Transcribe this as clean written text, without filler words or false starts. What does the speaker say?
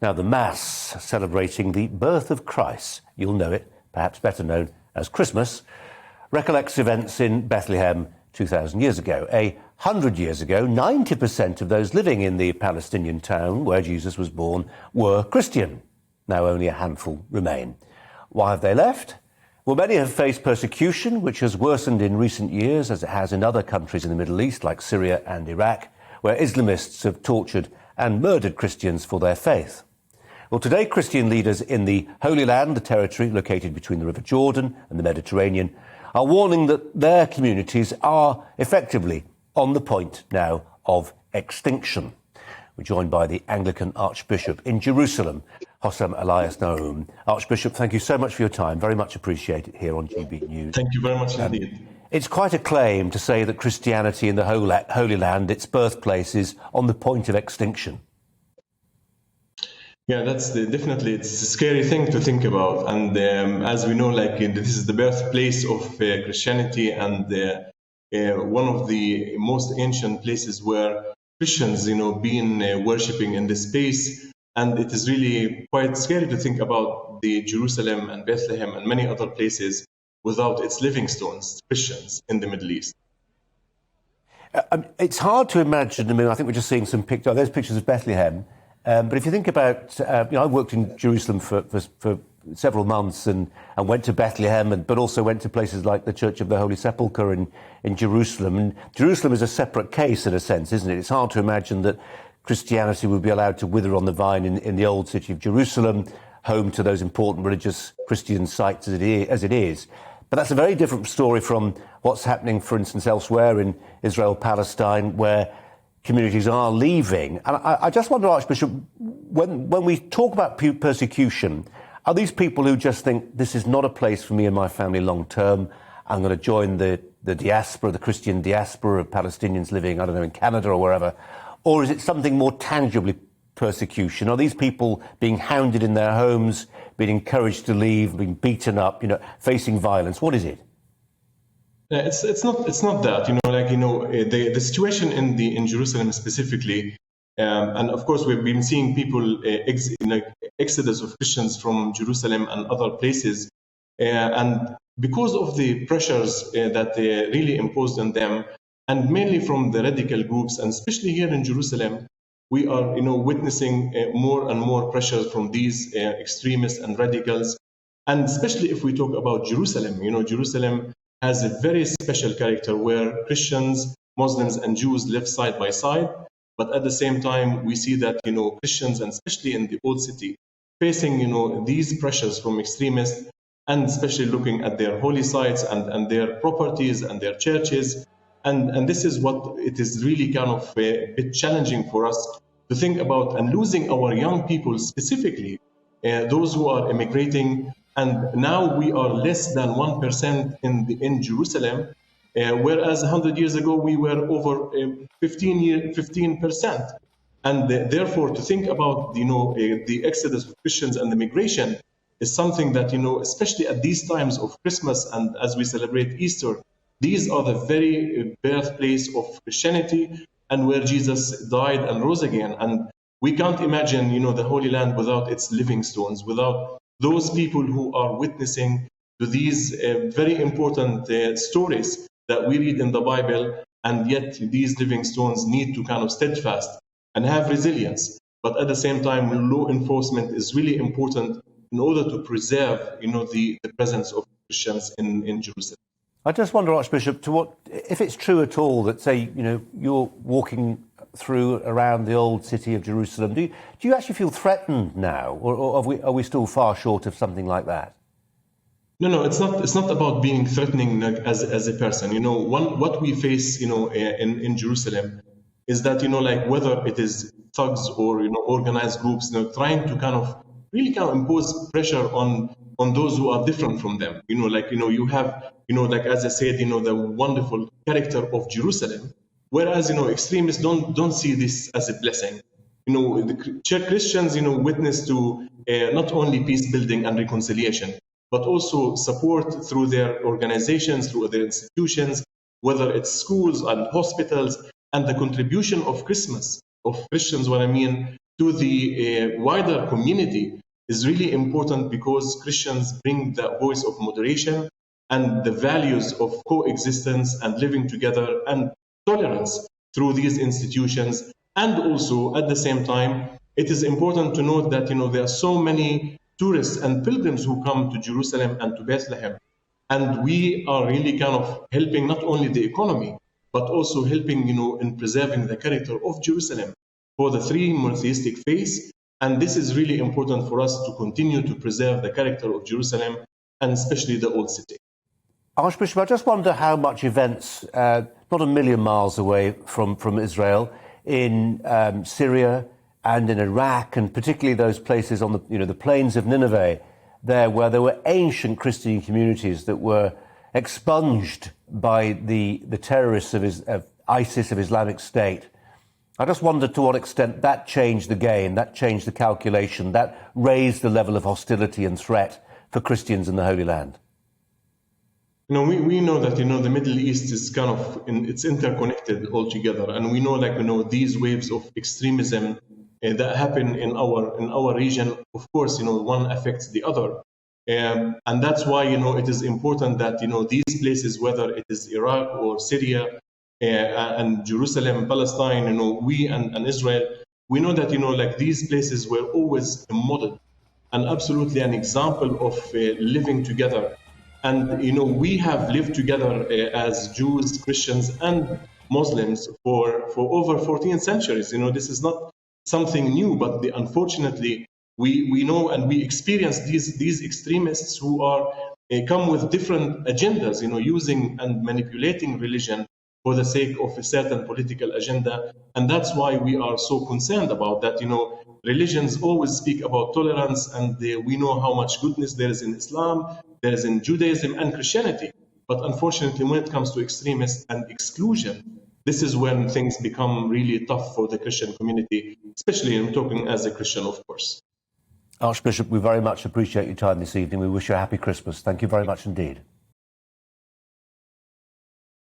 Now, the Mass celebrating the birth of Christ, you'll know it, perhaps better known as Christmas, recollects events in Bethlehem 2,000 years ago. 100 years ago, 90% of those living in the Palestinian town where Jesus was born were Christian. Now only a handful remain. Why have they left? Well, many have faced persecution, which has worsened in recent years, as it has in other countries in the Middle East, like Syria and Iraq, where Islamists have tortured and murdered Christians for their faith. Well, today, Christian leaders in the Holy Land, the territory located between the River Jordan and the Mediterranean, are warning that their communities are effectively on the point now of extinction. We're joined by the Anglican Archbishop in Jerusalem, Hosam Elias Naoum. Archbishop, thank you so much for your time. Very much appreciated here on GBNews. Thank you very much indeed. It's quite a claim to say that Christianity in the Holy Land, its birthplace, is on the point of extinction. Yeah, that's definitely, it's a scary thing to think about. And as we know, this is the birthplace of Christianity and one of the most ancient places where Christians, been worshipping in this space. And it is really quite scary to think about the Jerusalem and Bethlehem and many other places without its living stones, Christians in the Middle East. It's hard to imagine. I think we're just seeing some pictures. There's pictures of Bethlehem. But if you think about, I worked in Jerusalem for several months and went to Bethlehem, but also went to places like the Church of the Holy Sepulchre in Jerusalem. And Jerusalem is a separate case in a sense, isn't it? It's hard to imagine that Christianity would be allowed to wither on the vine in the old city of Jerusalem, home to those important religious Christian sites as it is. But that's a very different story from what's happening, for instance, elsewhere in Israel, Palestine, where communities are leaving. And I just wonder, Archbishop, when we talk about persecution, are these people who just think this is not a place for me and my family long term? I'm going to join the diaspora, the Christian diaspora of Palestinians living, I don't know, in Canada or wherever? Or is it something more tangibly persecution? Are these people being hounded in their homes, being encouraged to leave, being beaten up, facing violence? What is it? It's not that, the situation in Jerusalem specifically, and of course we've been seeing people exodus of Christians from Jerusalem and other places, and because of the pressures that they really imposed on them, and mainly from the radical groups, and especially here in Jerusalem, we are witnessing more and more pressures from these extremists and radicals, and especially if we talk about Jerusalem, Jerusalem has a very special character where Christians, Muslims and Jews live side by side. But at the same time, we see that, Christians, and especially in the old city, facing, these pressures from extremists, and especially looking at their holy sites and their properties and their churches. And this is what it is really kind of a bit challenging for us to think about, and losing our young people specifically, those who are immigrating. And now we are less than 1% in Jerusalem, whereas 100 years ago we were over 15%. And therefore, to think about the exodus of Christians and the migration is something that especially at these times of Christmas and as we celebrate Easter, these are the very birthplace of Christianity and where Jesus died and rose again. And we can't imagine the Holy Land without its living stones, without those people who are witnessing to these very important stories that we read in the Bible, and yet these living stones need to kind of steadfast and have resilience. But at the same time, law enforcement is really important in order to preserve, the presence of Christians in Jerusalem. I just wonder, Archbishop, if it's true at all that, say, you're walking through around the old city of Jerusalem, do you actually feel threatened now, or are we still far short of something like that? No, it's not about being threatening as a person. What we face, in Jerusalem is that, whether it is thugs or, organized groups, trying to kind of impose pressure on those who are different from them. You have, as I said, the wonderful character of Jerusalem. Whereas, extremists don't see this as a blessing. The Christians, witness to not only peace building and reconciliation, but also support through their organizations, through their institutions, whether it's schools and hospitals, and the contribution of Christmas, of Christians, to the wider community is really important, because Christians bring the voice of moderation and the values of coexistence and living together and tolerance through these institutions. And also, at the same time, it is important to note that there are so many tourists and pilgrims who come to Jerusalem and to Bethlehem. And we are really kind of helping not only the economy, but also helping in preserving the character of Jerusalem for the three monotheistic faiths. And this is really important for us to continue to preserve the character of Jerusalem, and especially the Old City. Archbishop, I just wonder how much events, not a million miles away from Israel, in Syria and in Iraq, and particularly those places on the plains of Nineveh, where there were ancient Christian communities that were expunged by the terrorists of ISIS, of Islamic State. I just wonder to what extent that changed the game, that changed the calculation, that raised the level of hostility and threat for Christians in the Holy Land. We know that the Middle East is kind of it's interconnected altogether, and we know these waves of extremism that happen in our region. Of course, one affects the other, and that's why it is important that these places, whether it is Iraq or Syria and Jerusalem, Palestine, we and Israel, we know that these places were always a model and absolutely an example of living together. And we have lived together as Jews, Christians, and Muslims for over 14 centuries. This is not something new, but unfortunately, we know and we experience these extremists who are come with different agendas, using and manipulating religion for the sake of a certain political agenda. And that's why we are so concerned about that. Religions always speak about tolerance, and we know how much goodness there is in Islam, there is in Judaism and Christianity. But unfortunately, when it comes to extremists and exclusion, this is when things become really tough for the Christian community, especially I'm talking as a Christian, of course. Archbishop, we very much appreciate your time this evening. We wish you a happy Christmas. Thank you very much indeed.